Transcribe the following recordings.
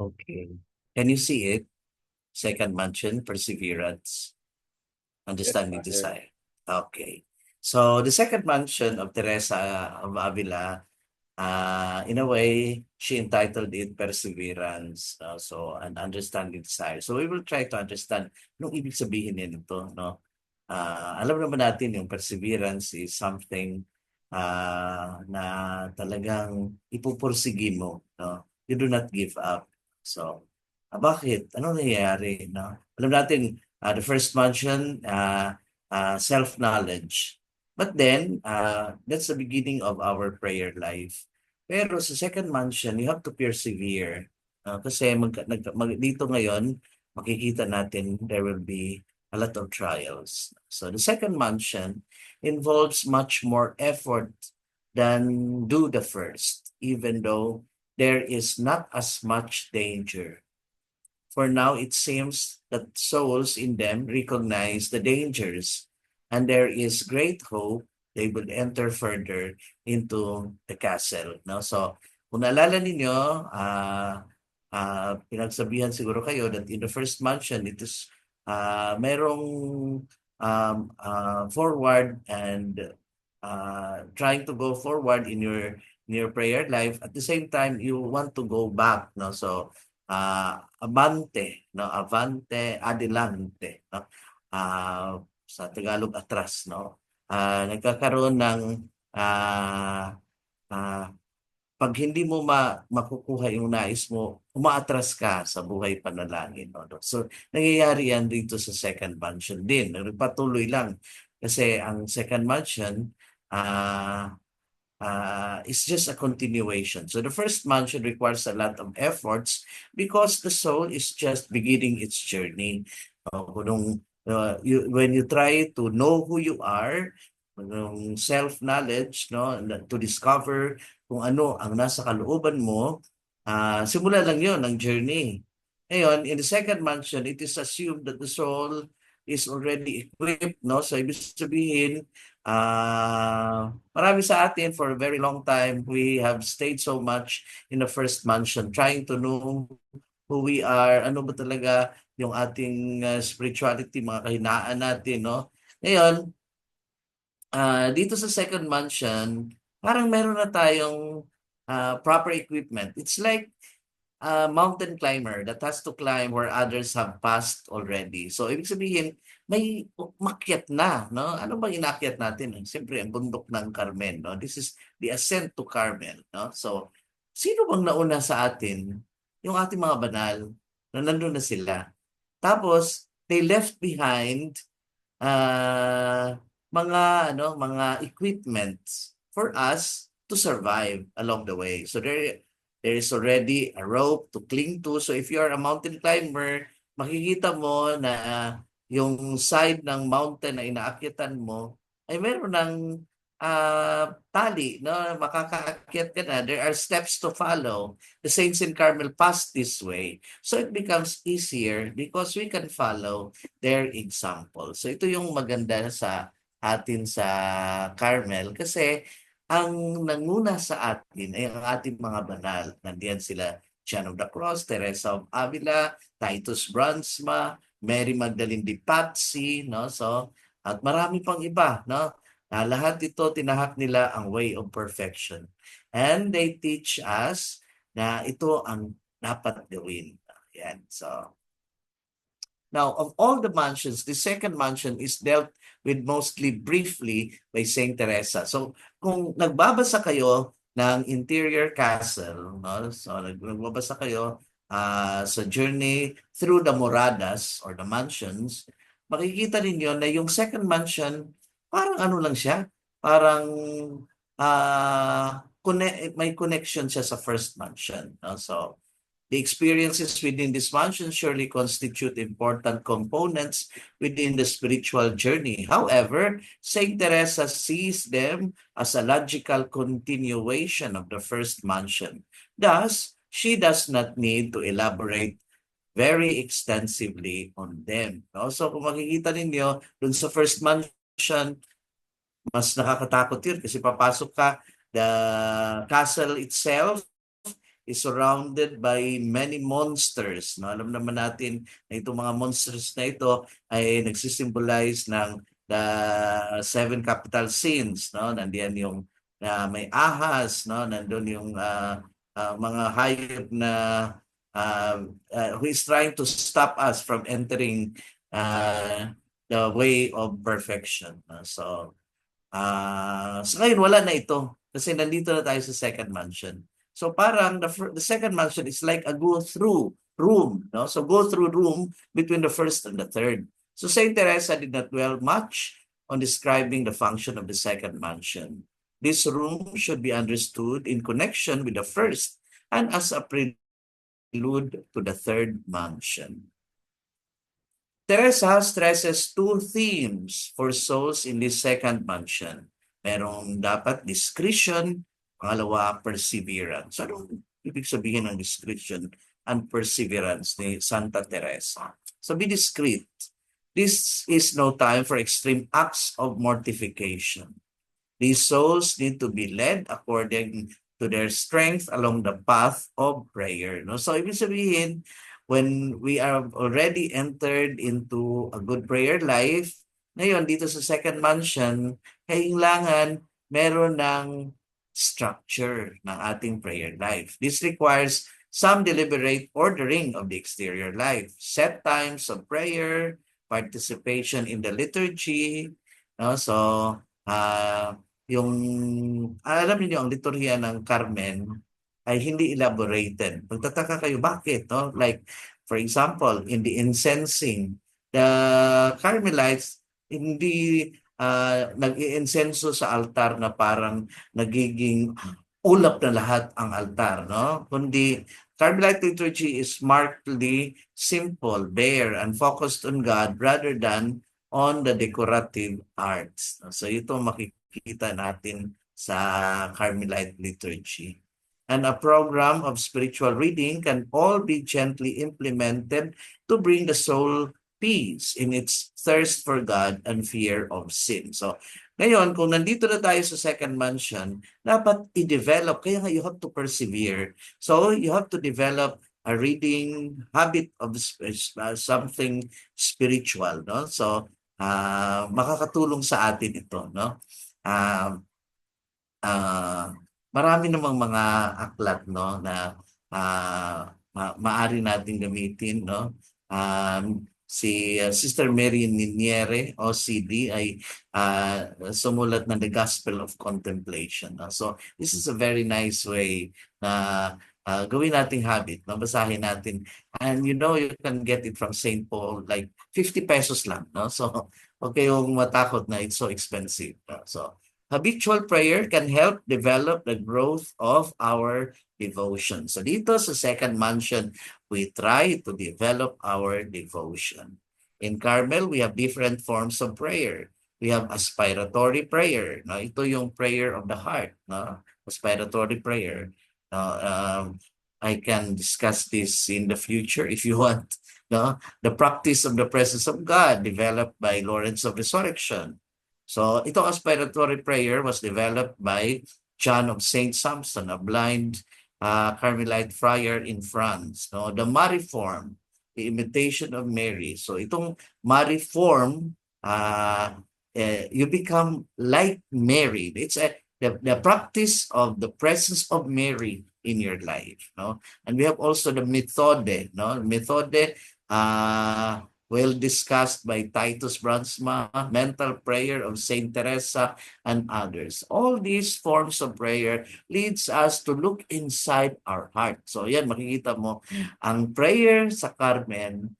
Okay. Can you see it? Second mansion, perseverance, Yes, understanding Father. desire. Okay. So the second mansion of Teresa of Avila, in a way, she entitled it Perseverance, so an understanding desire. So we will try to understand anong ibig sabihin nito, no? Alam naman natin yung perseverance is something na talagang ipupursige mo, no? You do not give up. So, bakit? Ano nangyayari, no? Alam natin, the first mansion, self-knowledge. But then, that's the beginning of our prayer life. Pero sa second mansion, you have to persevere. Kasi dito ngayon, makikita natin there will be a lot of trials. So the second mansion involves much more effort than do the first, even though there is not as much danger. For now, it seems that souls in them recognize the dangers, and there is great hope they will enter further into the castle. No? So, kung naalala ninyo, pinagsabihan siguro kayo that in the first mansion, it is merong forward and trying to go forward in your prayer life. At the same time, you want to go back. No? So, abante, no? Avante, adelante, no? Sa Tagalog, atras, no? Nagkakaroon ng ah, ah, pag hindi mo makukuha yung nais mo, umaatras ka sa buhay panalangin. No? So, nangyayari yan dito sa second mansion din. Nagpatuloy lang. Kasi ang second mansion, is just a continuation. So the first mansion requires a lot of efforts because the soul is just beginning its journey. When you try to know who you are, yung self-knowledge, no, to discover kung ano ang nasa kalooban mo, simula lang yon ng journey. Ngayon, in the second mansion, it is assumed that the soul is already equipped, no? So ibig sabihin, marami sa atin for a very long time, we have stayed so much in the first mansion, trying to know who we are, ano ba talaga yung ating spirituality, mga kahinaan natin, no? Ngayon, dito sa second mansion, parang meron na tayong proper equipment. It's like a mountain climber that has to climb where others have passed already. So, ibig sabihin, may umakyat na, no? Ano bang inakyat natin? Siyempre, ang bundok ng Carmen, no? This is the ascent to Carmel, no? So, sino bang nauna sa atin? Yung ating mga banal, na nandun na sila. Tapos, they left behind mga equipments for us to survive along the way. So there is already a rope to cling to. So if you are a mountain climber, makikita mo na yung side ng mountain na inaakyatan mo ay meron ng tali, no? Makakaakyat ka na. There are steps to follow. The saints in Carmel passed this way. So it becomes easier because we can follow their example. So ito yung maganda sa atin sa Carmel kasi ang nanguna sa atin ay ang ating mga banal. Nandiyan sila John of the Cross, Teresa of Avila, Titus Brunsma, Mary Magdalene de Pazzi, no? So, at marami pang iba, no? Lahat ito tinahak nila ang way of perfection. And they teach us na ito ang dapat gawin. Yan. So, now, of all the mansions, the second mansion is dealt with mostly briefly by Saint Teresa. So, kung nagbabasa kayo ng Interior Castle, no? So, nagbabasa kayo sa journey through the moradas or the mansions, makikita ninyo na yung second mansion, parang ano lang siya, parang may connection siya sa first mansion. No? So, the experiences within this mansion surely constitute important components within the spiritual journey. However, Saint Teresa sees them as a logical continuation of the first mansion. Thus, she does not need to elaborate very extensively on them. So kung makikita ninyo, dun sa first mansion, mas nakakatakot yun kasi papasok ka, the castle itself is surrounded by many monsters. No? Alam naman natin na itong mga monsters na ito ay nagsisimbolize ng the seven capital sins. No? Nandiyan yung may ahas, no? Nandun yung mga hayop na who is trying to stop us from entering the way of perfection. So ngayon wala na ito kasi nandito na tayo sa second mansion. So parang the second mansion is like a go-through room, no? So go-through room between the first and the third. So Saint Teresa did not dwell much on describing the function of the second mansion. This room should be understood in connection with the first and as a prelude to the third mansion. Teresa stresses two themes for souls in this second mansion. Merong dapat discretion, pangalawa perseverance. Anong ibig sabihin ng discretion and perseverance ni Santa Teresa? So be discreet. This is no time for extreme acts of mortification. These souls need to be led according to their strength along the path of prayer. No? So ibig sabihin, when we are already entered into a good prayer life, ngayon dito sa second mansion, kailangan meron ng structure ng ating prayer life. This requires some deliberate ordering of the exterior life, set times of prayer, participation in the liturgy. No? So, yung alam niyo ang liturhiya ng Carmen ay hindi elaborated. Magtataka kayo bakit, no? Like for example, in the incensing, the Carmelites hindi nag-iinsenso sa altar na parang nagiging ulap na lahat ang altar, no? Kundi Carmelite liturgy is markedly simple, bare, and focused on God rather than on the decorative arts. So ito makikita natin sa Carmelite liturgy. And a program of spiritual reading can all be gently implemented to bring the soul peace in its thirst for God and fear of sin. So ngayon, kung nandito na tayo sa second mansion, dapat i-develop. Kaya nga you have to persevere. So you have to develop a reading habit of something spiritual, no? So makakatulong sa atin ito, no? Marami namang mga aklat, no, na maaari nating gamitin, no? Si Sister Mary Niniere, OCD, ay sumulat ng The Gospel of Contemplation. No? So this is a very nice way na gawin nating habit, basahin natin. And you can get it from St. Paul, like 50 pesos lang. No? So huwag kayong matakot na it's so expensive. No? So habitual prayer can help develop the growth of our devotion. So dito sa second mansion, we try to develop our devotion. In Carmel, we have different forms of prayer. We have aspiratory prayer. No? Ito yung prayer of the heart. No? Aspiratory prayer. No? I can discuss this in the future if you want. No? The practice of the presence of God developed by Lawrence of Resurrection. So itong aspiratory prayer was developed by John of St. Sampson, a blind Carmelite friar in France. No? The Mariform, the imitation of Mary. So itong Mariform, you become like Mary. It's the practice of the presence of Mary in your life. No? And we have also the Methode. No? Methode, well discussed by Titus Brandsma, mental prayer of Saint Teresa, and others. All these forms of prayer leads us to look inside our heart. So yan, makikita mo, ang prayer sa Carmen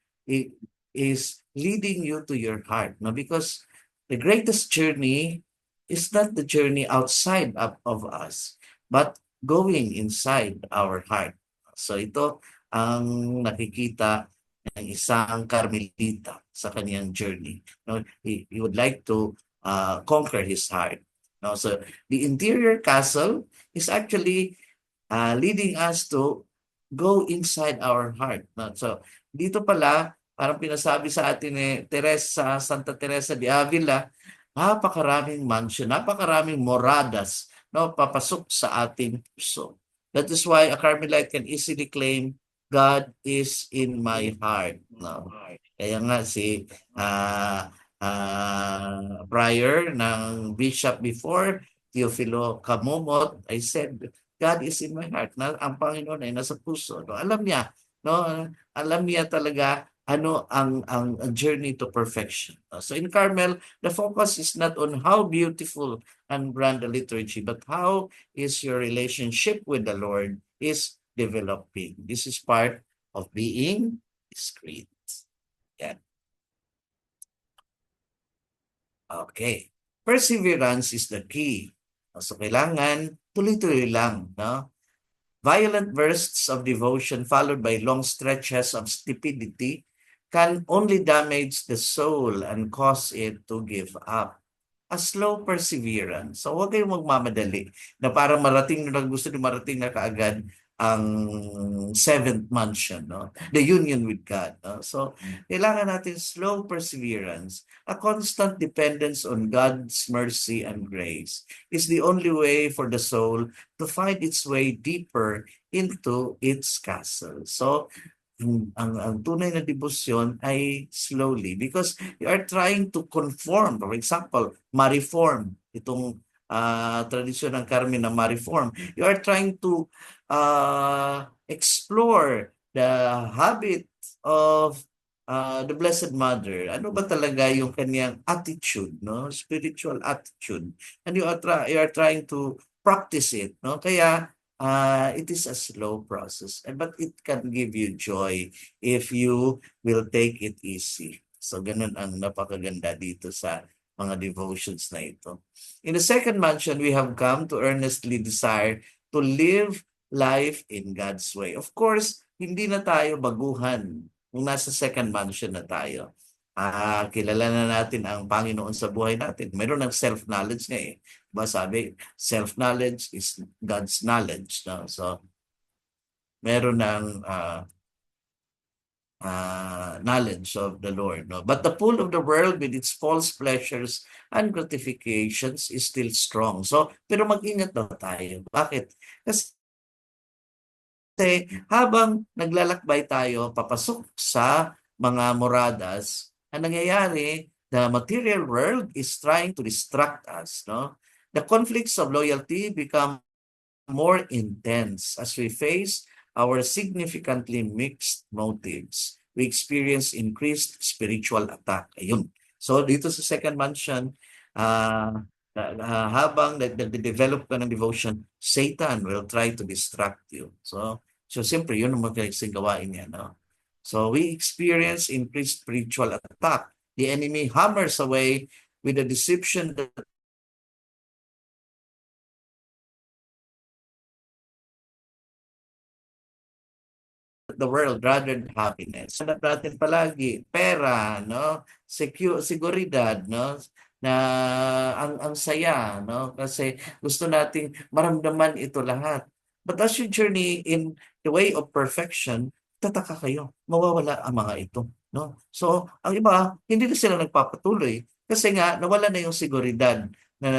is leading you to your heart. No? Because the greatest journey is not the journey outside of us, but going inside our heart. So ito ang nakikita ng isang Carmelita sa kaniyang journey. No, he would like to conquer his heart. No, so the interior castle is actually leading us to go inside our heart. No? So dito pala, parang pinasabi sa atin ni Santa Teresa de Avila, napakaraming mansion, napakaraming moradas, no, papasok sa ating puso. That is why a Carmelite can easily claim, God is in my heart. No? Kaya nga si prior ng bishop before, Teofilo Camomot, I said, God is in my heart. Na, ang Panginoon ay nasa puso. No? Alam niya, no? Alam niya talaga ano ang journey to perfection. So in Carmel, the focus is not on how beautiful and grand the liturgy, but how is your relationship with the Lord is developing. This is part of being discreet. Yan. Okay. Perseverance is the key. So kailangan tuloy-tuloy lang, no? Violent bursts of devotion followed by long stretches of stupidity can only damage the soul and cause it to give up. A slow perseverance. So huwag kayong magmamadali na parang marating na gusto ni marating na kaagad ang seventh mansion, no? The union with God. No? So kailangan natin slow perseverance. A constant dependence on God's mercy and grace is the only way for the soul to find its way deeper into its castle. So ang tunay na debosyon ay slowly because you are trying to conform. For example, ma-reform. Itong tradisyon ng Carmen na ma-reform. You are trying to explore the habit of the Blessed Mother. Ano ba talaga yung kanyang attitude, no? Spiritual attitude. And you are trying to practice it, no? Kaya it is a slow process, but it can give you joy if you will take it easy. So ganun ang napakaganda dito sa mga devotions na ito. In the second mansion, we have come to earnestly desire to live life in God's way. Of course, hindi na tayo baguhan kung nasa second mansion na tayo. Kilala na natin ang Panginoon sa buhay natin. Meron ng self-knowledge nga eh. Diba sabi, self-knowledge is God's knowledge. No? So, meron ng knowledge of the Lord. No? But the pull of the world with its false pleasures and gratifications is still strong. So, pero mag-ingat daw tayo. Bakit? Kasi habang naglalakbay tayo papasok sa mga moradas, ang nangyayari, the material world is trying to distract us. No? The conflicts of loyalty become more intense as we face our significantly mixed motives. We experience increased spiritual attack. Ayun. So dito sa second mansion, habang nag-develop ka ng devotion, Satan will try to distract you. So siyempre, yun ang magaling gawain niya. No? So we experience increased spiritual attack. The enemy hammers away with the deception that the world rather than happiness. Hanap natin palagi pera, no? Seguridad, no? Na ang saya, no? Kasi gusto nating maramdaman ito lahat. But as you journey in the way of perfection, tataka kayo, mawawala ang mga ito, no? So, ang iba, hindi na sila nagpapatuloy kasi nga nawala na yung seguridad na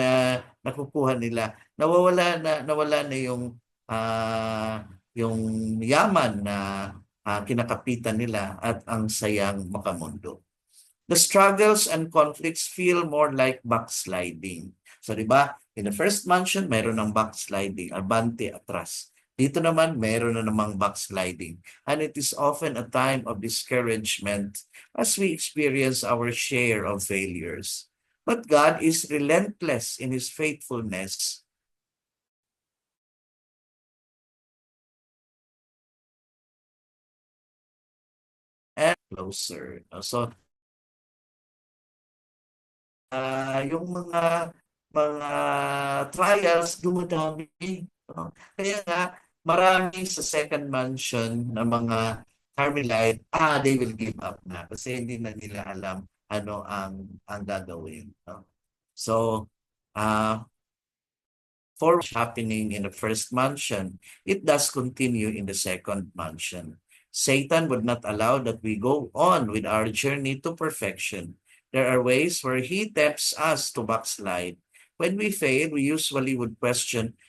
nakukuha nila. Nawala na yung yaman na kinakapitan nila at ang sayang makamundo. The struggles and conflicts feel more like backsliding. So, di ba? In the first mansion, meron ng backsliding, abante, atras. Dito naman, meron na namang backsliding. And it is often a time of discouragement as we experience our share of failures. But God is relentless in His faithfulness and closer. So, yung mga trials dumadami. No? Kaya nga, marami sa second mansion na mga Carmelite, they will give up na kasi hindi na nila alam ano ang gagawin. No? So, for what's happening in the first mansion, it does continue in the second mansion. Satan would not allow that we go on with our journey to perfection. There are ways where he tempts us to backslide. When we fail, we usually would question,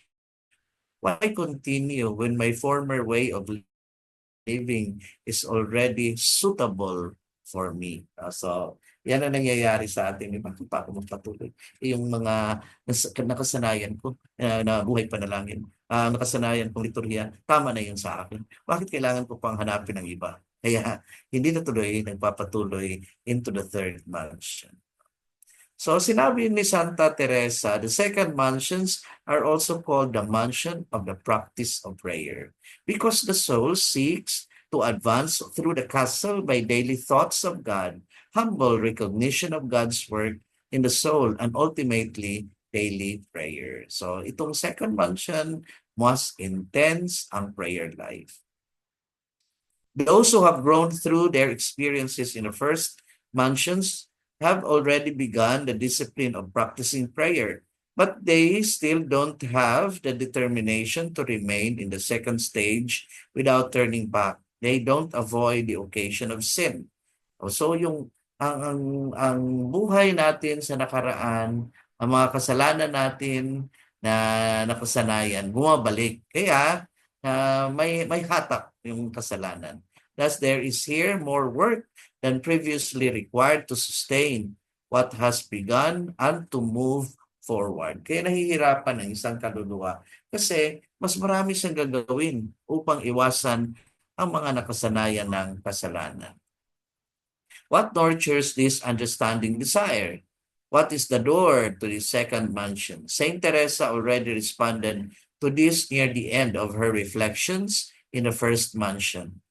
Why continue when my former way of living is already suitable for me? So, yan ang nangyayari sa atin. Bakit pa ako magpatuloy? Yung mga nakasanayan ko na buhay panalangin, nakasanayan kong liturhiya, tama na yun sa akin. Bakit kailangan ko pang hanapin ng iba? Kaya hindi natuloy, nagpapatuloy into the third mansion. So sinabi ni Santa Teresa, the second mansions are also called the mansion of the practice of prayer because the soul seeks to advance through the castle by daily thoughts of God, humble recognition of God's work in the soul, and ultimately daily prayer. So itong second mansion mas intense ang prayer life. Those who have grown through their experiences in the first mansions have already begun the discipline of practicing prayer, but they still don't have the determination to remain in the second stage without turning back. They don't avoid the occasion of sin. So yung ang buhay natin sa nakaraan, ang mga kasalanan natin na nakasanayan, bumabalik. Kaya may hatak yung kasalanan. Thus, there is here more work than previously required to sustain what has begun and to move forward. Kaya nahihirapan ang isang kaluluwa kasi mas marami siyang gagawin upang iwasan ang mga nakasanayan ng kasalanan. What nurtures this understanding desire? What is the door to the second mansion? Saint Teresa already responded to this near the end of her reflections in the first mansion.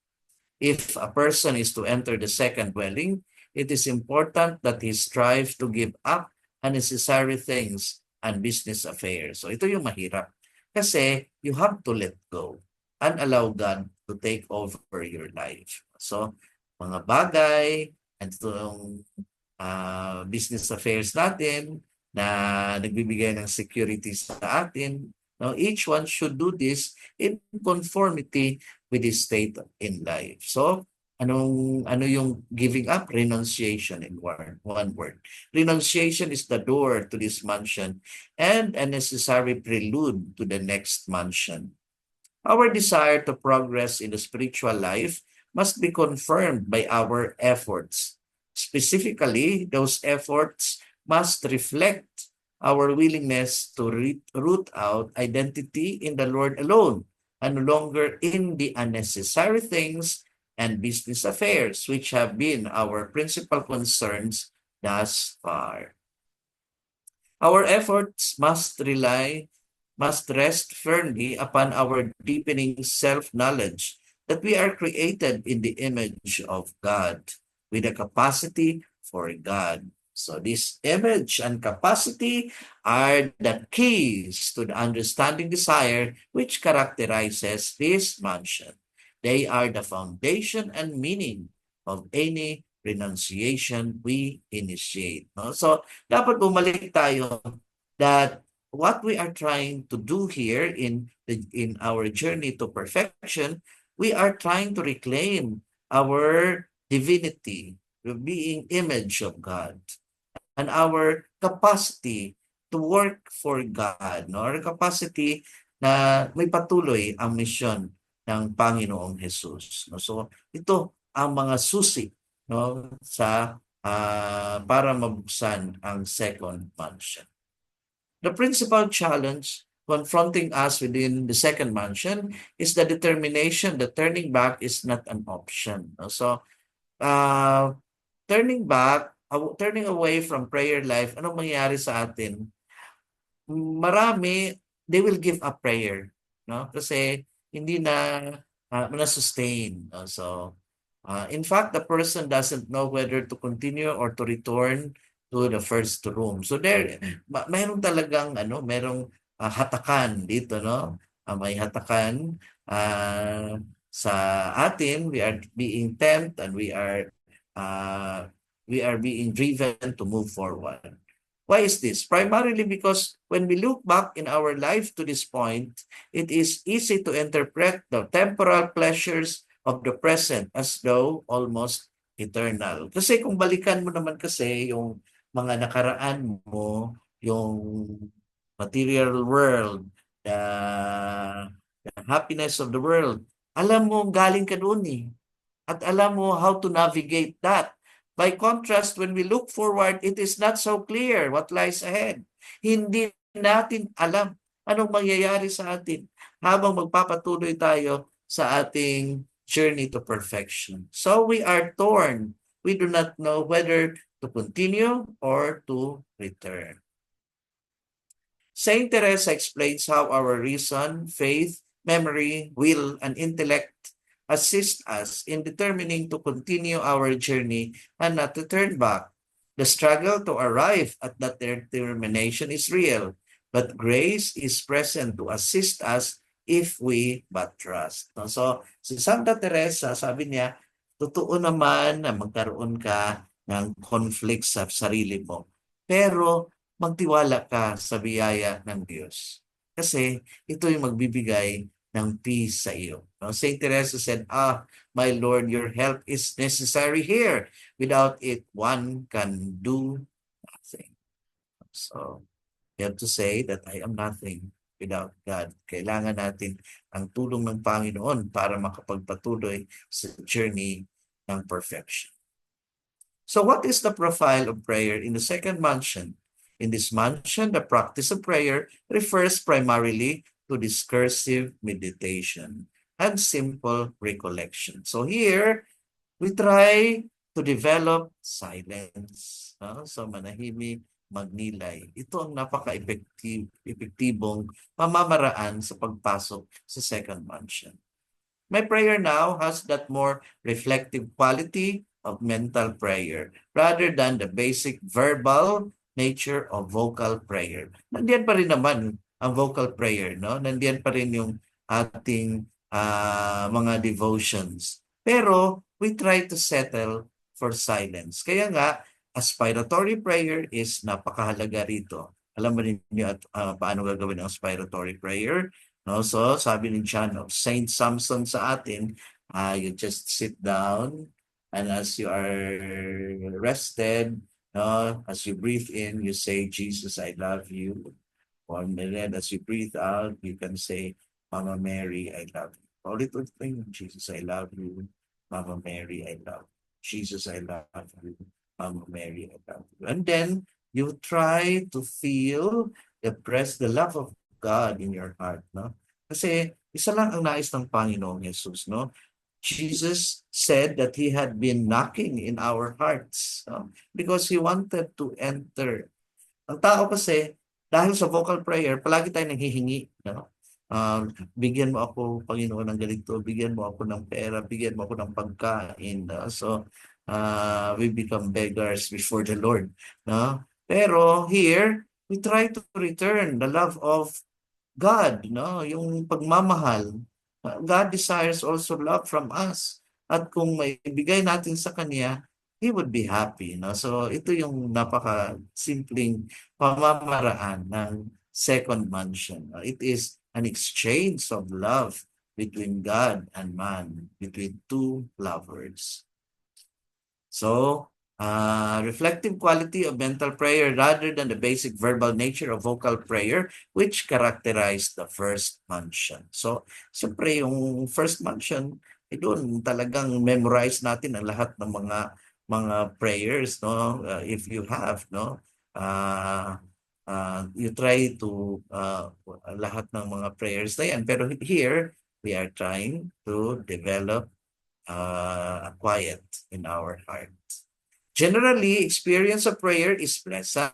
If a person is to enter the second dwelling, it is important that he strive to give up unnecessary things and business affairs. So ito yung mahirap. Kasi you have to let go and allow God to take over your life. So mga bagay and itong business affairs natin na nagbibigay ng security sa atin. Now, each one should do this in conformity with his state in life. So, ano yung giving up? Renunciation in one word. Renunciation is the door to this mansion and a necessary prelude to the next mansion. Our desire to progress in the spiritual life must be confirmed by our efforts. Specifically, those efforts must reflect our willingness to root out identity in the Lord alone and no longer in the unnecessary things and business affairs which have been our principal concerns thus far. Our efforts must rest firmly upon our deepening self-knowledge that we are created in the image of God with a capacity for God. So this image and capacity are the keys to the understanding desire which characterizes this mansion. They are the foundation and meaning of any renunciation we initiate. No? So dapat bumalik tayo that what we are trying to do here in our journey to perfection, we are trying to reclaim our divinity, the being image of God, and our capacity to work for God, no? Our capacity na may patuloy ang misyon ng Panginoong Jesus. No? So ito ang mga susi, no, sa para mabuksan ang second mansion. The principal challenge confronting us within the second mansion is the determination that turning back is not an option. So, turning back, turning away from prayer life, anong mangyayari sa atin? Marami, they will give up prayer. No? Kasi hindi na sustain. So, in fact, the person doesn't know whether to continue or to return to the first room. So there, mayroong talagang merong hatakan dito, no? May hatakan sa atin. We are being tempted and we are being driven to move forward. Why is this? Primarily because when we look back in our life to this point, it is easy to interpret the temporal pleasures of the present as though almost eternal. Kasi kung balikan mo naman kasi yung mga nakaraan mo, yung material world, the happiness of the world. Alam mo, galing ka doon eh. At alam mo how to navigate that. By contrast, when we look forward, it is not so clear what lies ahead. Hindi natin alam anong mangyayari sa atin habang magpapatuloy tayo sa ating journey to perfection. So we are torn. We do not know whether to continue or to return. Saint Teresa explains how our reason, faith, memory, will, and intellect assist us in determining to continue our journey and not to turn back. The struggle to arrive at that determination is real, but grace is present to assist us if we but trust. So, si Santa Teresa, sabi niya, totoo naman na magkaroon ka ng conflict sa sarili mo. Pero magtiwala ka sa biyaya ng Diyos. Kasi ito yung magbibigay ng peace sa iyo. Saint Teresa said, my Lord, your help is necessary here. Without it, one can do nothing. So, you have to say that I am nothing without God. Kailangan natin ang tulong ng Panginoon para makapagpatuloy sa journey ng perfection. So what is the profile of prayer in the second mansion? In this mansion, the practice of prayer refers primarily to discursive meditation and simple recollection. So here, we try to develop silence. So manahimik, magnilay. Ito ang napaka-epektibong pamamaraan sa pagpasok sa second mansion. My prayer now has that more reflective quality of mental prayer rather than the basic verbal nature of vocal prayer. Nandiyan pa rin naman ang vocal prayer, no? Nandiyan pa rin yung ating mga devotions. Pero we try to settle for silence. Kaya nga, aspiratory prayer is napakahalaga rito. Alam mo ninyo at paano gagawin ang aspiratory prayer? No, so sabi ni John of Saint Samson sa atin, you just sit down and as you are rested, as you breathe in, you say, Jesus, I love you. And then as you breathe out, you can say, Mama Mary, I love you. A little thing, Jesus, I love you. Mama Mary, I love you. Jesus, I love you. Mama Mary, I love you. And then you try to feel the love of God in your heart, no? Kasi isa lang ang nais ng Panginoong Jesus, no? Jesus said that He had been knocking in our hearts, no? Because He wanted to enter. Ang tao kasi, dahil sa vocal prayer, palagi tayo nanghihingi, no? Bigyan mo ako, Panginoon, ng ganito, bigyan mo ako ng pera, bigyan mo ako ng pagkain. No? So, we become beggars before the Lord. No? Pero here, we try to return the love of God, no? Yung pagmamahal. God desires also love from us. At kung may ibigay natin sa Kanya, He would be happy, no? So ito yung napaka-simpleng pamamaraan ng second mansion. It is an exchange of love between God and man, between two lovers. So, reflective quality of mental prayer rather than the basic verbal nature of vocal prayer which characterized the first mansion. So, siyempre yung first mansion, doon talagang memorize natin ang lahat ng mga prayers, no? If you have, no? You try to lahat ng mga prayers na yan. Pero here, we are trying to develop quiet in our heart. Generally, experience of prayer is pleasant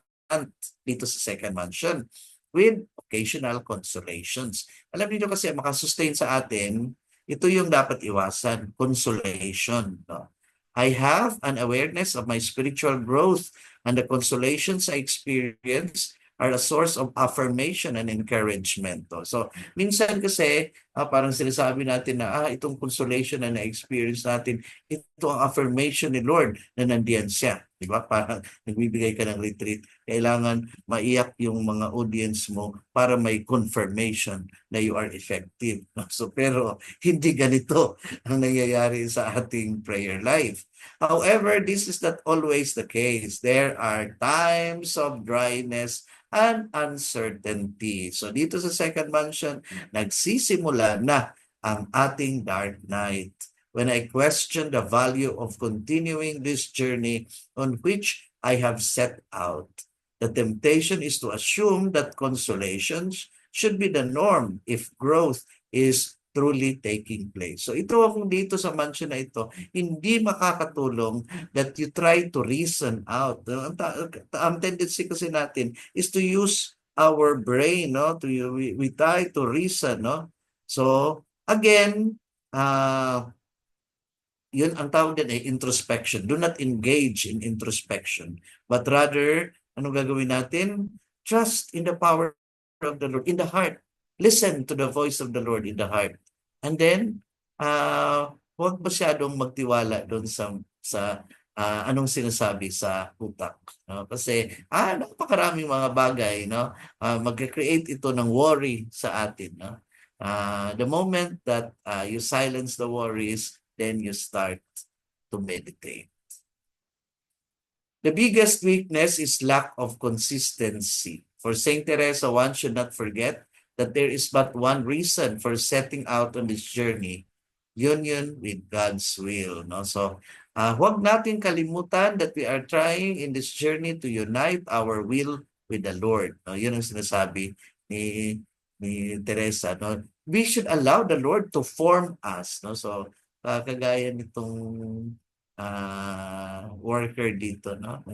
dito sa second mansion with occasional consolations. Alam niyo kasi makasustain sa atin, ito yung dapat iwasan, consolation. No? I have an awareness of my spiritual growth and the consolations I experience are a source of affirmation and encouragement. So, minsan kasi Parang sinasabi natin na itong consolation na na-experience natin, ito ang affirmation ni Lord na nandiyan siya. Di ba? Parang nagbibigay ka ng retreat. Kailangan maiyak yung mga audience mo para may confirmation na you are effective. So, pero hindi ganito ang nangyayari sa ating prayer life. However, this is not always the case. There are times of dryness and uncertainty. So dito sa second mansion, nagsisimula na ang ating dark night. When I question the value of continuing this journey on which I have set out, the temptation is to assume that consolations should be the norm if growth is truly taking place. So ito akong dito sa mansion na ito, hindi makakatulong that you try to reason out. Ang tendency kasi natin is to use our brain, no? We try to reason, no? So again, yun ang tawag din ay introspection. Do not engage in introspection, but rather, ano gagawin natin? Trust in the power of the Lord, in the heart. Listen to the voice of the Lord in the heart. And then, huwag masyadong magtiwala doon sa anong sinasabi sa utak. No? Kasi, napakaraming mga bagay, no? Mag-create ito ng worry sa atin. No? The moment that you silence the worries, then you start to meditate. The biggest weakness is lack of consistency. For Saint Teresa, one should not forget that there is but one reason for setting out on this journey, union with God's will. No? So, huwag natin kalimutan that we are trying in this journey to unite our will with the Lord. No? Yun ang sinasabi ni Teresa. No? We should allow the Lord to form us. No? So, kagaya nitong worker dito, no?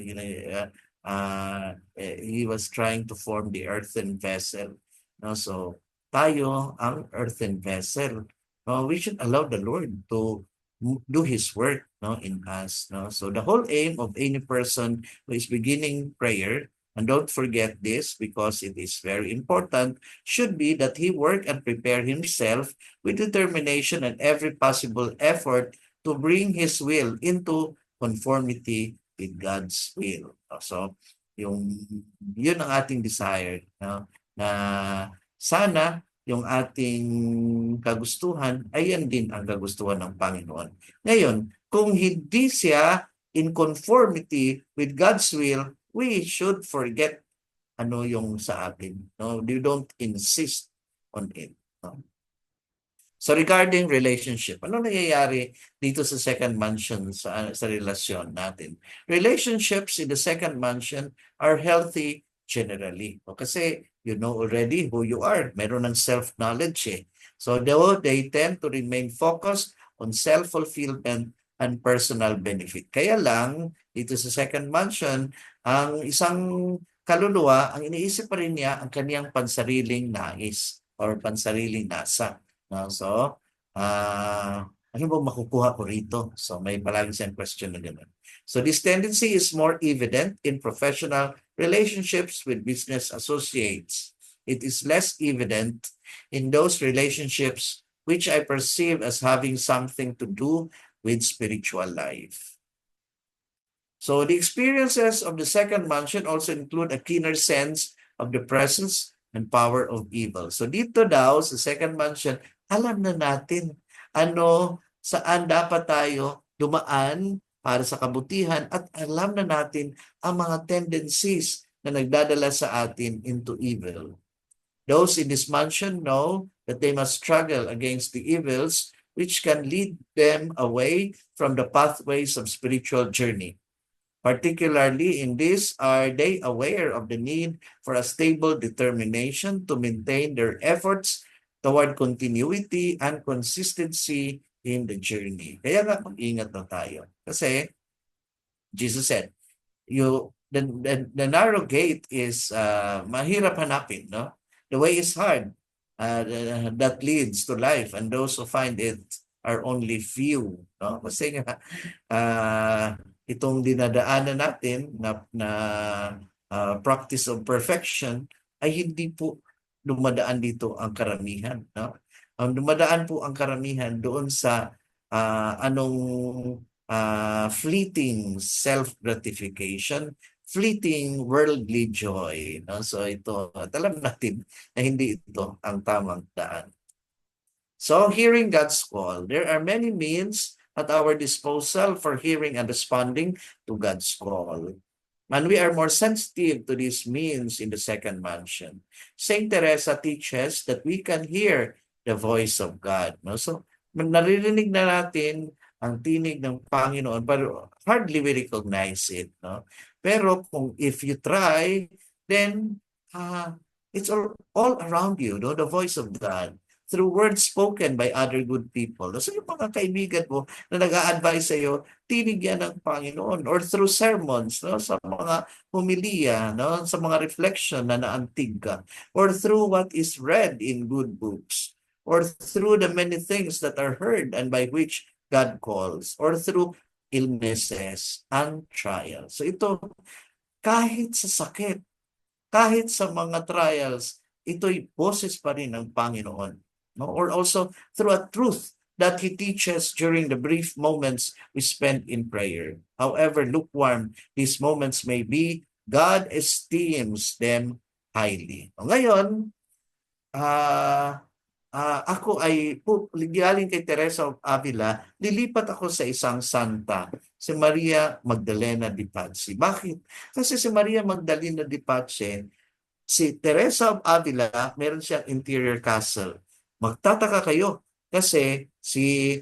He was trying to form the earthen vessel. No? So, tayo ang earthen vessel. No? We should allow the Lord to do His work, no, in us. No? So, the whole aim of any person who is beginning prayer, and don't forget this because it is very important, should be that he work and prepare himself with determination and every possible effort to bring his will into conformity with God's will. So, yun ang ating desire, no? Na sana yung ating kagustuhan ay yan din ang kagustuhan ng Panginoon. Ngayon, kung hindi siya in conformity with God's will, we should forget ano yung sa atin. No? You don't insist on it. No? So regarding relationship, ano nangyayari dito sa second mansion sa relasyon natin? Relationships in the second mansion are healthy generally. O, kasi you know already who you are. Meron ng self-knowledge eh. So they tend to remain focused on self-fulfillment and personal benefit. Kaya lang, dito sa second mansion, ang isang kaluluwa, ang iniisip pa rin niya ang kaniyang pansariling nais or pansariling nasa. No? So, ano ba makukuha ko rito? So, may palagi siyang question na gano'n. So, this tendency is more evident in professional relationships with business associates. It is less evident in those relationships which I perceive as having something to do with spiritual life. So the experiences of the second mansion also include a keener sense of the presence and power of evil. So dito daw sa second mansion, alam na natin saan dapat tayo dumaan para sa kabutihan at alam na natin ang mga tendencies na nagdadala sa atin into evil. Those in this mansion know that they must struggle against the evils which can lead them away from the pathways of spiritual journey. Particularly in this, are they aware of the need for a stable determination to maintain their efforts toward continuity and consistency in the journey. Kaya nga, mag-ingat na tayo. Kasi, Jesus said, the narrow gate is mahirap hanapin, no? The way is hard that leads to life, and those who find it are only few, no? Kasi nga itong dinadaanan natin na practice of perfection ay hindi po dumadaan dito ang karamihan, no? dumadaan po ang karamihan doon sa fleeting self-gratification, fleeting worldly joy. No? So ito, at alam natin na hindi ito ang tamang daan. So hearing God's call, there are many means at our disposal for hearing and responding to God's call. And we are more sensitive to these means in the second mansion. Saint Teresa teaches that we can hear the voice of God. No? So naririnig na natin ang tinig ng Panginoon, pero hardly we recognize it. No? Pero kung if you try, then it's all around you, no? The voice of God through words spoken by other good people. So yung mga kaibigan mo na nag-a-advise sa iyo, tinig yan ng Panginoon, or through sermons, no, sa mga humiliya, no, sa mga reflection na naantig ka, or through what is read in good books, or through the many things that are heard and by which God calls, or through illnesses and trials. So ito, kahit sa sakit, kahit sa mga trials, ito'y boses pa rin ng Panginoon. No? Or also through a truth that He teaches during the brief moments we spend in prayer. However lukewarm these moments may be, God esteems them highly. Ngayon, ako ay galing kay Teresa of Avila, lilipat ako sa isang santa, si Maria Magdalena de Pazzi. Bakit? Kasi si Maria Magdalena de Pazzi, si Teresa of Avila, meron siyang interior castle. Magtataka kayo kasi si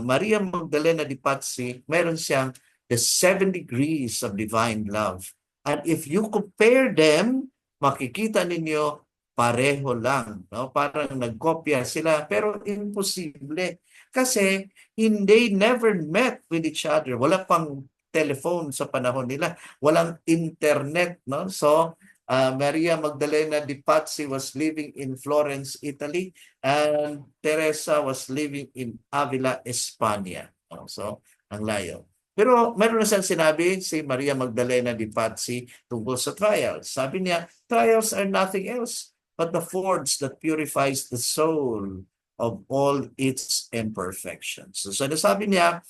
Maria Magdalena de Pazzi, meron siyang the 7 degrees of divine love. And if you compare them, makikita ninyo pareho lang, no? Parang nagkopya sila, pero imposible. Kasi they never met with each other. Wala pang telephone sa panahon nila. Walang internet, no? So, Maria Magdalena de Pazzi was living in Florence, Italy, and Teresa was living in Avila, España. So, ang layo. Pero meron na siyang sinabi si Maria Magdalena de Pazzi tungkol sa trials. Sabi niya, trials are nothing else but the forge that purifies the soul of all its imperfections. So nasabi niya,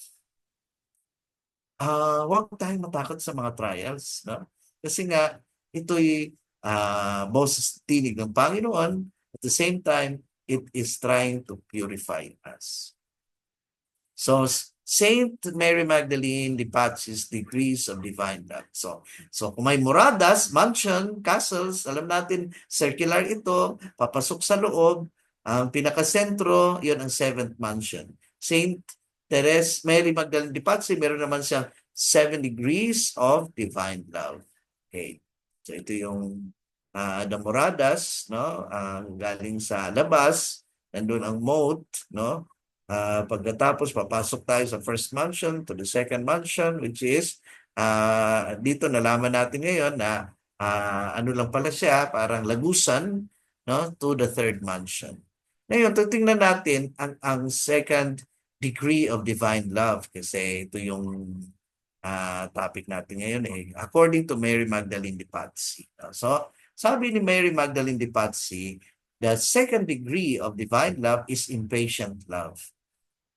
huwag tayong matakot sa mga trials. No? Kasi nga, ito'y boses tinig ng Panginoon. At the same time, it is trying to purify us. So, Saint Mary Magdalene de Pazzi's degrees of divine love. So kung may moradas, mansion, castles, alam natin, circular ito, papasok sa loob, ang pinakasentro, yun ang 7th mansion. Saint Mary Magdalene de Pazzi, meron naman siyang 7 degrees of divine love. Okay. So ito yung the moradas, no? Galing sa labas, nandun ang moat, no? Pagkatapos, papasok tayo sa first mansion to the second mansion, which is, dito nalaman natin ngayon na ano lang pala siya, parang lagusan, no, to the third mansion. Ngayon, titingnan natin ang second degree of divine love, kasi ito yung topic natin ngayon. According to Mary Magdalene de Pazzi. So, sabi ni Mary Magdalene de Pazzi, the second degree of divine love is impatient love.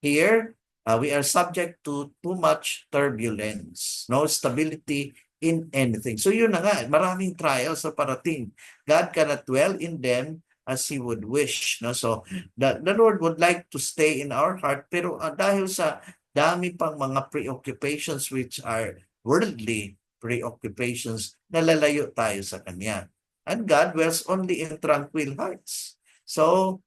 Here, we are subject to too much turbulence, no stability in anything. So yun na nga, maraming trials sa parating. God cannot dwell in them as He would wish. No? So the Lord would like to stay in our heart, pero dahil sa dami pang mga preoccupations which are worldly preoccupations, nalalayo tayo sa Kanya. And God dwells only in tranquil hearts. So,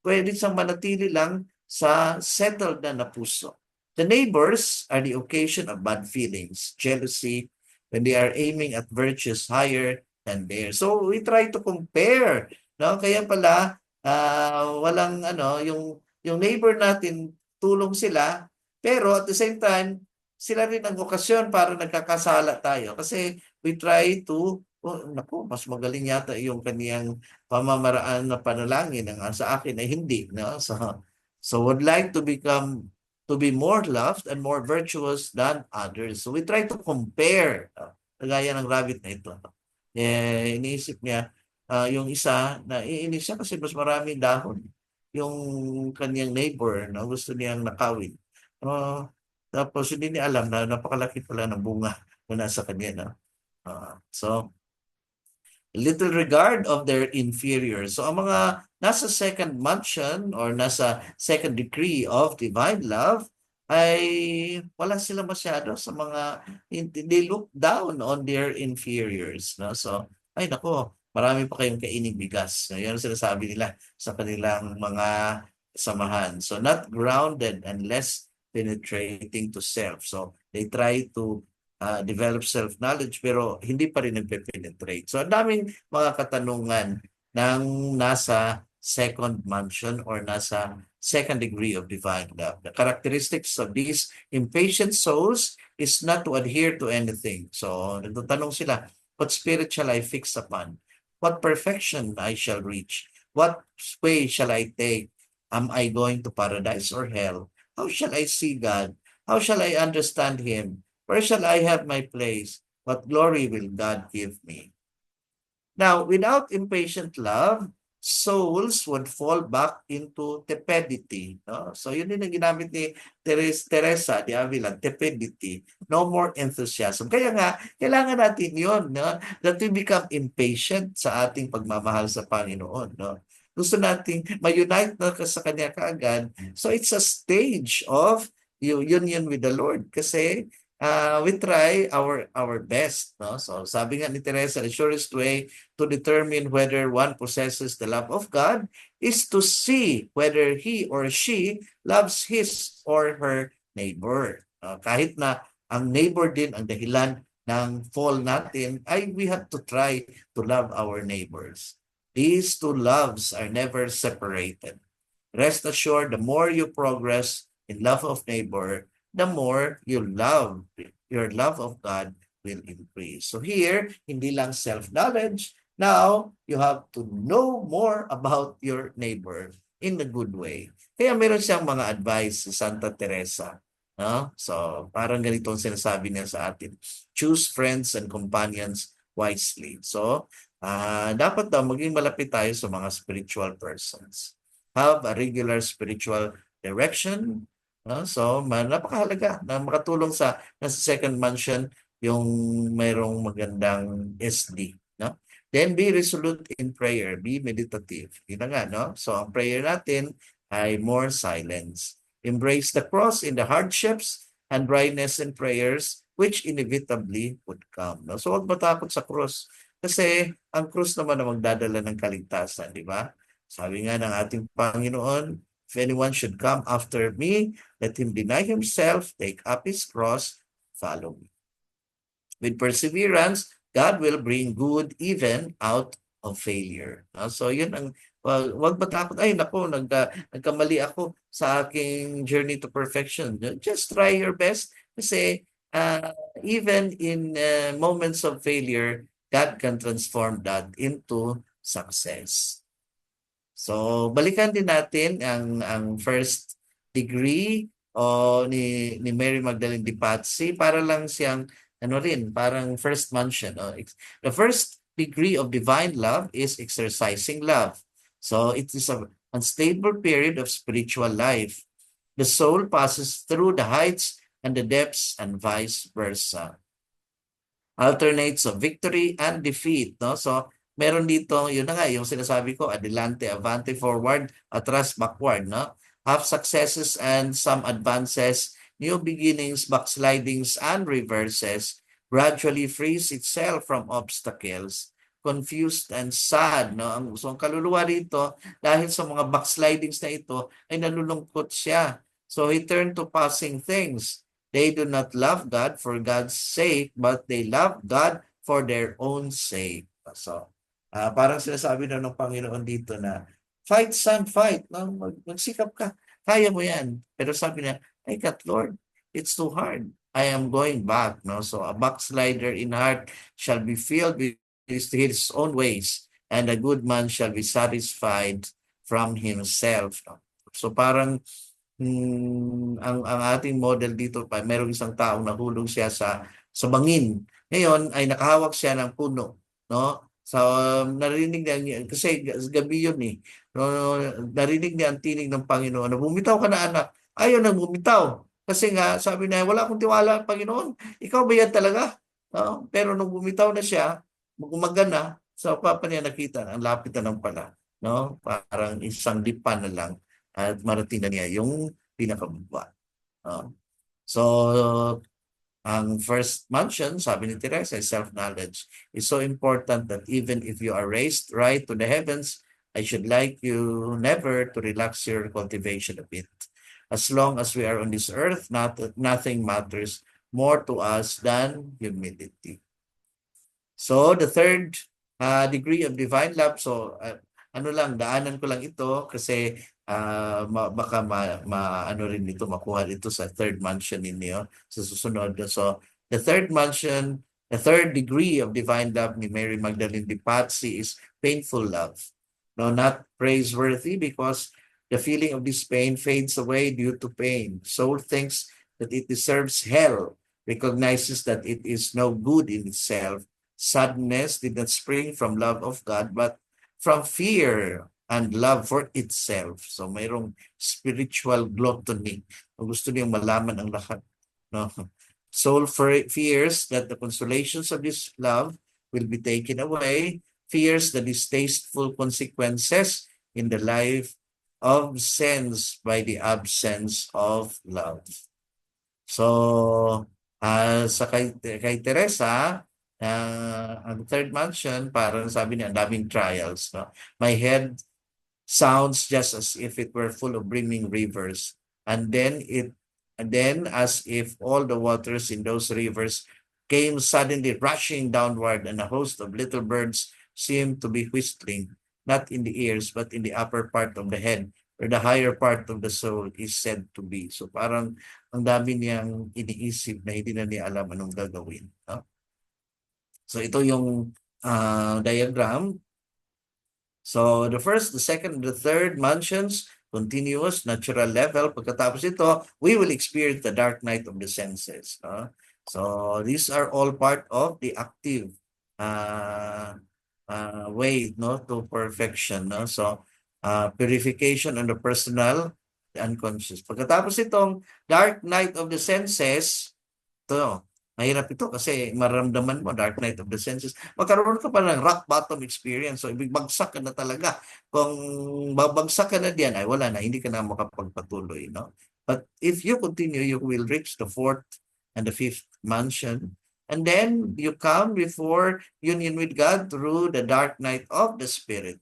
pwede siyang manatili lang sa settled na puso. The neighbors are the occasion of bad feelings, jealousy, when they are aiming at virtues higher than theirs. So we try to compare, no? Kaya pala walang yung neighbor natin, tulong sila, pero at the same time sila rin ang okasyon para nagkakasala tayo, kasi we try to mas magaling yata yung kaniyang pamamaraan na panalangin, sa akin ay hindi, no? So would like to be more loved and more virtuous than others. So we try to compare. Kagaya ng rabbit na ito. Iniisip niya, yung isa, naiinis siya kasi mas maraming dahon. yung kanyang neighbor na gusto niyang nakawin. Tapos hindi niya alam na napakalaki pala ng bunga na nasa kanya. No? So, little regard of their inferiors. So ang mga nasa second mansion or nasa second degree of divine love ay wala sila masyado sa mga, they look down on their inferiors. No? So, ay nako, marami pa kayong kaining bigas. So, yan ang sinasabi nila sa kanilang mga samahan. So not grounded and less penetrating to self. So they try to develop self-knowledge pero hindi pa rin nagpe-penetrate. So ang daming mga katanungan ng nasa second mansion or nasa second degree of divine love. The characteristics of these impatient souls is not to adhere to anything. So nagtatanong sila, what spirit shall I fix upon? What perfection I shall reach? What way shall I take? Am I going to paradise or hell? How shall I see God? How shall I understand Him? Where shall I have my place? What glory will God give me? Now, without impatient love, souls would fall back into tepidity. No? So yun din ang ginamit ni Teresa de Avila, tepidity. No more enthusiasm. Kaya nga, kailangan natin yun, no? That we become impatient sa ating pagmamahal sa Panginoon. No? Gusto nating ma-unite na sa Kanya kaagad. So it's a stage of union with the Lord. Kasi we try our best. No? So sabi nga ni Teresa, the surest way to determine whether one possesses the love of God is to see whether he or she loves his or her neighbor. Kahit na ang neighbor din ang dahilan ng fall natin, ay we have to try to love our neighbors. These two loves are never separated. Rest assured, the more you progress in love of neighbor, the more you love, your love of God will increase. So here, hindi lang self-knowledge. Now, you have to know more about your neighbor in a good way. Kaya meron siyang mga advice si Santa Teresa. No? So, parang ganito ang sinasabi niya sa atin. Choose friends and companions wisely. So, dapat daw maging malapit tayo sa mga spiritual persons. Have a regular spiritual direction. So, napakahalaga na makatulong sa second mansion yung mayroong magandang SD. No? Then be resolute in prayer. Be meditative. Yun na nga, no? So, ang prayer natin ay more silence. Embrace the cross in the hardships and brightness in prayers which inevitably would come. No? So, huwag matakot sa cross. Kasi ang krus naman na magdadala ng kaligtasan, di ba? Sabi nga ng ating Panginoon, if anyone should come after me, let him deny himself, take up his cross, follow me. With perseverance, God will bring good even out of failure. So yun ang, wag matakot, ay nako, nagkamali ako sa aking journey to perfection. Just try your best kasi even in moments of failure, God can transform that into success. So balikan din natin ang first degree ni Mary Magdalene de Pazzi para lang siyang parang first mansion. The first degree of divine love is exercising love. So it is a unstable period of spiritual life. The soul passes through the heights and the depths and vice versa. Alternates of victory and defeat. No? So meron dito, yun na nga, yung sinasabi ko, adelante, avante, forward, atras, backward. No? Half successes and some advances, new beginnings, backslidings, and reverses, gradually frees itself from obstacles, confused and sad. No? So ang kaluluwa dito, dahil sa mga backslidings na ito, ay nalulungkot siya. So he turned to passing things. They do not love God for God's sake, but they love God for their own sake. So, parang sinasabi na ng Panginoon dito na, fight son, fight. No? Magsikap ka. Kaya mo yan. Pero sabi niya, I got Lord, it's too hard. I am going back. No? So, a backslider in heart shall be filled with his own ways, and a good man shall be satisfied from himself. No? So, parang ang ating model dito pa, mayroong isang taong nahulog siya sa bangin. Ngayon ay nakahawak siya ng puno, no? So, narinig niya, kasi gabi yun eh. No, narinig niya ang tinig ng Panginoon na bumitaw ka na anak. Ayaw na bumitaw. Kasi nga, sabi niya, wala akong tiwala, Panginoon. Ikaw ba yan talaga? No? Pero nung bumitaw na siya, gumaga na, sa papa niya nakita, ang lapit na ng pala. No? Parang isang lipa na lang at marating na niya yung pinakababa. No? So, ang first mention, sabi ni Teresa, is self-knowledge. It's so important that even if you are raised right to the heavens, I should like you never to relax your cultivation of it. As long as we are on this earth, nothing matters more to us than humility. So, the third degree of divine love, so ano lang, daanan ko lang ito kasi baka ano rin dito, makuha dito sa third mansion ninyo sa susunod. So, the third mansion, the third degree of divine love ni Mary Magdalene de Pazzi is painful love. No, not praiseworthy because the feeling of this pain fades away due to pain. Soul thinks that it deserves hell, recognizes that it is no good in itself. Sadness did not spring from love of God, but from fear and love for itself. So mayroong spiritual gluttony. Gusto niyang malaman ang lahat. No? Soul fears that the consolations of this love will be taken away, fears the distasteful consequences in the life of sense by the absence of love. So, sa kay Teresa, ang third mansion, parang sabi niya, ang daming trials. No? My head sounds just as if it were full of brimming rivers. And then as if all the waters in those rivers came suddenly rushing downward, and a host of little birds seemed to be whistling, not in the ears, but in the upper part of the head, where the higher part of the soul is said to be. So parang ang dami niyang iniisip na hindi na niya alam anong gagawin. No? So ito yung diagram. So the first, the second, the third mansions, continuous, natural level. Pagkatapos ito, we will experience the dark night of the senses. No? So these are all part of the active way, no, to perfection. No? So purification on the personal, the unconscious. Pagkatapos itong dark night of the senses, ito, mahirap ito kasi maramdaman mo, dark night of the senses. Magkaroon ka pa ng rock bottom experience. So, ibig bagsak ka na talaga. Kung babagsak ka na diyan, ay wala na, hindi ka na makapagpatuloy. No? But if you continue, you will reach the fourth and the fifth mansion. And then you come before union with God through the dark night of the spirit.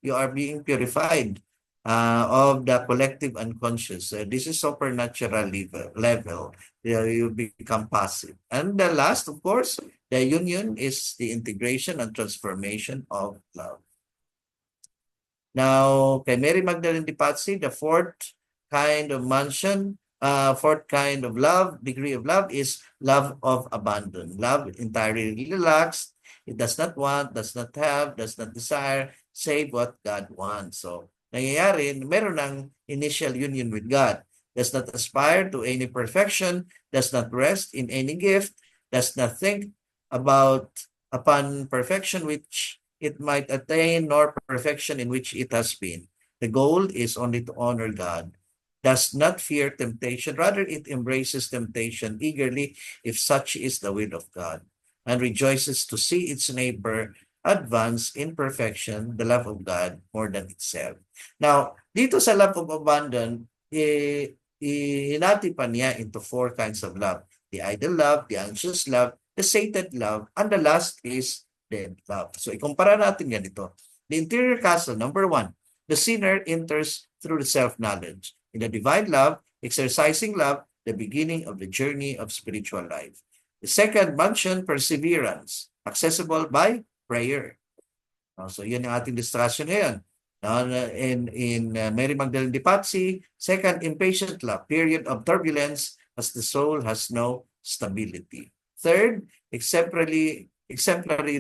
You are being purified of the collective unconscious. This is supernatural level. You become passive. And the last, of course, the union is the integration and transformation of love. Now, kay Mary Magdalene de Pazzi, the fourth kind of mansion, fourth kind of love, degree of love is love of abandon. Love entirely relaxed. It does not want, does not have, does not desire, save what God wants. So, nangyayari, meron ng initial union with God. Does not aspire to any perfection, does not rest in any gift, does not think upon perfection which it might attain, nor perfection in which it has been. The goal is only to honor God. Does not fear temptation, rather it embraces temptation eagerly if such is the will of God, and rejoices to see its neighbor advance in perfection, the love of God more than itself. Now, dito sa love of abandon, hinati pa niya into four kinds of love. The idle love, the anxious love, the sated love, and the last is dead love. So, ikumpara natin yan ito. The interior castle, number one, the sinner enters through the self-knowledge. In the divine love, exercising love, the beginning of the journey of spiritual life. The second mansion, perseverance, accessible by prayer. So, yun ang ating discussion ngayon. In Mary Magdalene de Pazzi, second, impatient love, period of turbulence as the soul has no stability. Third, exemplary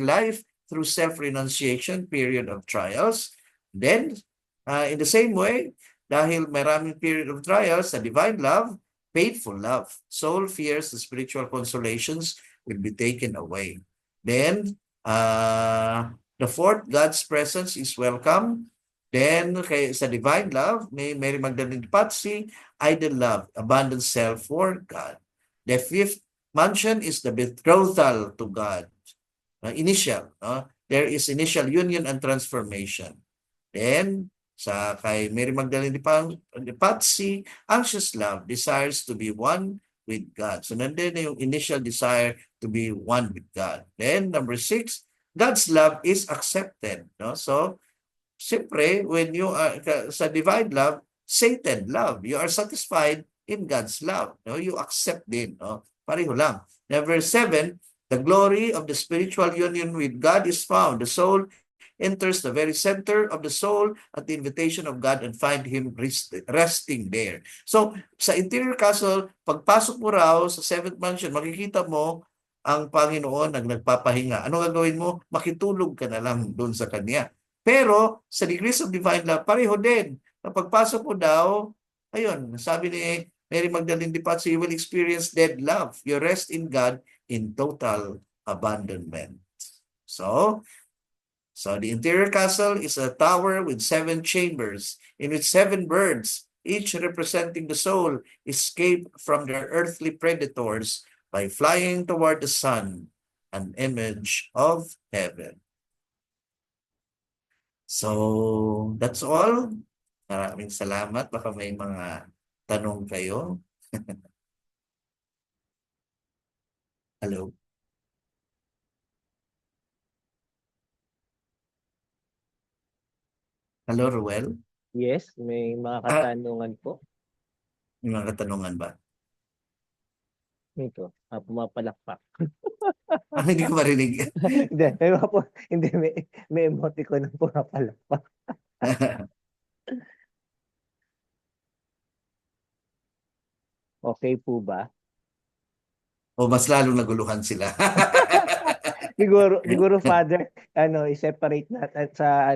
life through self-renunciation, period of trials. Then, in the same way, dahil maraming period of trials, sa divine love, painful love. Soul fears the spiritual consolations will be taken away. Then, the The fourth, God's presence is welcome. Then, sa divine love, may Mary Magdalene de Pazzi, idle love, abandon self for God. The fifth mansion is the betrothal to God. Initial, there is initial union and transformation. Then, sa kay Mary Magdalene de Pazzi, anxious love, desires to be one with God. So, nandun na yung initial desire to be one with God. Then, number 6, God's love is accepted. No? So, siyempre, when you are sa divine love, Satan love, you are satisfied in God's love. No? You accept din. No? Pareho lang. Number 7, the glory of the spiritual union with God is found. The soul enters the very center of the soul at the invitation of God and find Him resting there. So, sa interior castle, pagpasok mo raw sa seventh mansion, makikita mo ang Panginoon ang nagpapahinga. Ano gagawin mo? Makitulog ka na lang doon sa Kanya. Pero, sa degrees of divine love, pareho din. Na pagpasok mo daw, ayun, sabi ni Mary Magdalene de Pazzi, you will experience dead love. You rest in God in total abandonment. So the interior castle is a tower with 7 chambers in which 7 birds, each representing the soul, escape from their earthly predators by flying toward the sun, an image of heaven. So that's all. Maraming salamat. Baka may mga tanong kayo. Hello. Hello, Ruel. Yes, may mga katanungan po. May mga katanungan ba? Ito, pumapalakpak. Hindi ko marinig. Hindi, hindi, may emoticon ng pumapalakpak. Okay po ba? O mas lalong naguluhan sila. siguro Father, i-separate natin sa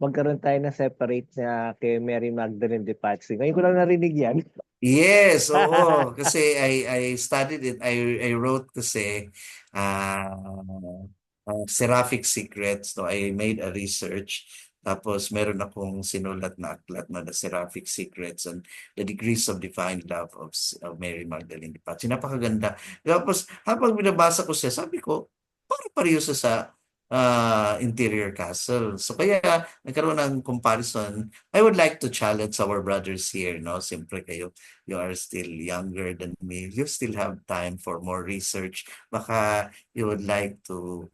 magkaroon tayo ng separate na kay Mary Magdalene de Pazzi. Ngayon ko lang narinig yan. Yes, oo. Kasi I studied it. I wrote kasi Seraphic Secrets. So I made a research. Tapos meron akong sinulat na aklat na The Seraphic Secrets and the Degrees of Divine Love of Mary Magdalene de Pazzi. Napakaganda. Tapos habang binabasa ko siya, sabi ko, pareho siya sa interior castle. So kaya nagkaroon ng comparison. I would like to challenge our brothers here, no? Siyempre kayo, you are still younger than me. You still have time for more research. Baka you would like to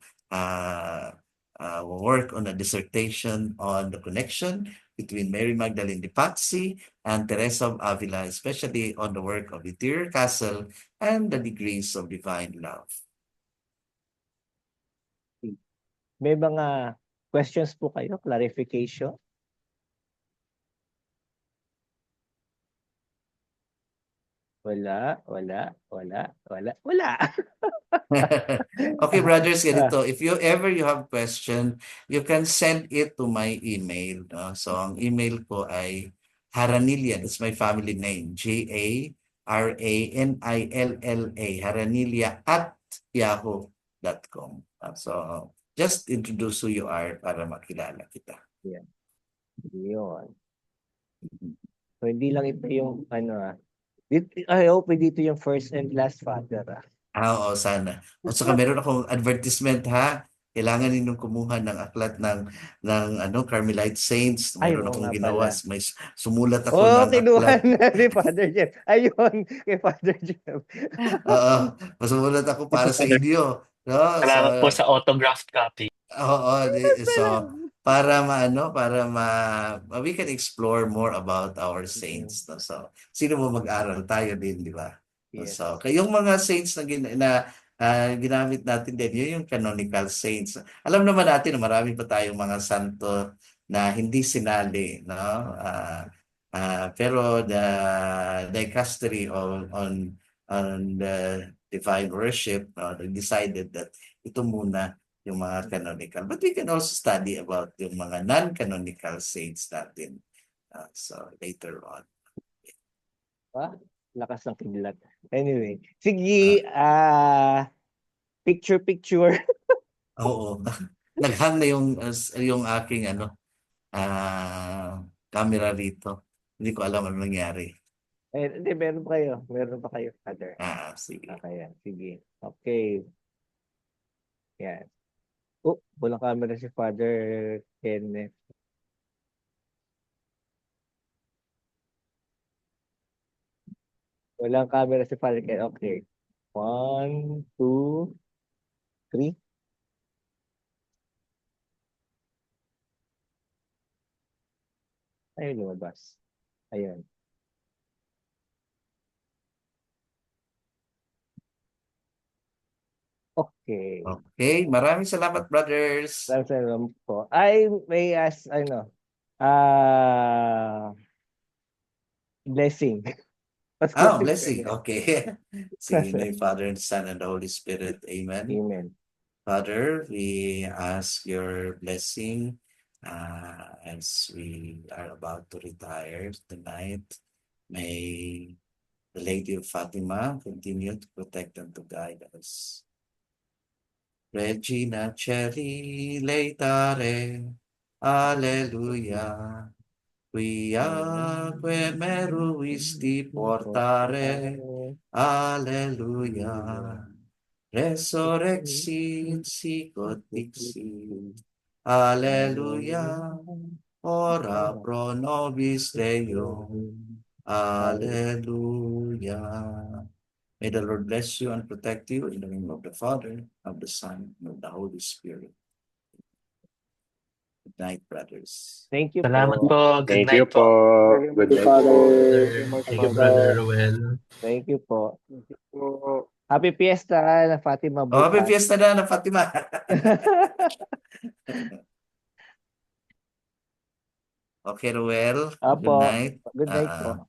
work on a dissertation on the connection between Mary Magdalene de Pazzi and Teresa of Avila, especially on the work of the interior castle and the degrees of divine love. May mga questions po kayo? Clarification? Wala. Okay, brothers, ganito. If you have question, you can send it to my email. So, ang email ko ay Haranilla. That's my family name. Jaranilla. Haranilla@yahoo.com. So, just introduce who you are para makilala kita. Yeah. Yun. So, hindi lang ito yung I hope dito yung first and last Father. Oo, sana. At saka meron akong advertisement ha. Kailangan ninyong kumuha ng aklat ng Carmelite Saints. Meron akong ginawa. May sumulat ako ng kinuha aklat. na ni Father Jeff. Ayun, kay Father Jeff. Oo, sumulat ako para sa inyo. No? Salamat po sa autographed copy. Oo, so para we can explore more about our saints. No? So, sino mo mag-aral tayo din, di ba? Yes. So, kayong mga saints na ginamit natin din, yun yung canonical saints. Alam naman natin na marami pa tayong mga santo na hindi sinali, no? Pero the dicastery on the divine worship, they decided that ito muna yung mga canonical. But we can also study about yung mga non-canonical saints natin. So, later on. Lakas ng kidlat. Anyway, sige, picture. Oo. Naghang na yung aking camera rito. Hindi ko alam ano nangyari. Hindi, meron pa kayo. Meron pa kayo, Father. Sige. Okay, yan. Sige. Okay. Yan. Oh, walang camera si Father Kenneth. Walang camera si Father Kenneth. Okay. 1, 2, 3. Ayun, lumabas. Ayun. Okay. Okay, maraming salamat, brothers. Salamat po. Ay, may blessing. Blessing. Okay. Sige, in the name of Father and Son and the Holy Spirit. Amen. Amen. Father, we ask your blessing as we are about to retire tonight. May the Lady of Fatima continue to protect and to guide us. Regina Celi Leitare, Alleluia. Quiaque meruisti portare, Alleluia. Resurrexit sicut dixit, Alleluia. Ora pro nobis Deum, Alleluia. May the Lord bless you and protect you in the name of the Father, of the Son, and of the Holy Spirit. Good night, brothers. Thank you Salamat po. po. Good Thank you night po. po. Good night Father. po. Thank you, Brother Roel. Thank you po. Po. Happy Fiesta na Fatima Happy bukas. Fiesta na Fatima. Okay, Ruel. Good Apo. night. Good night po.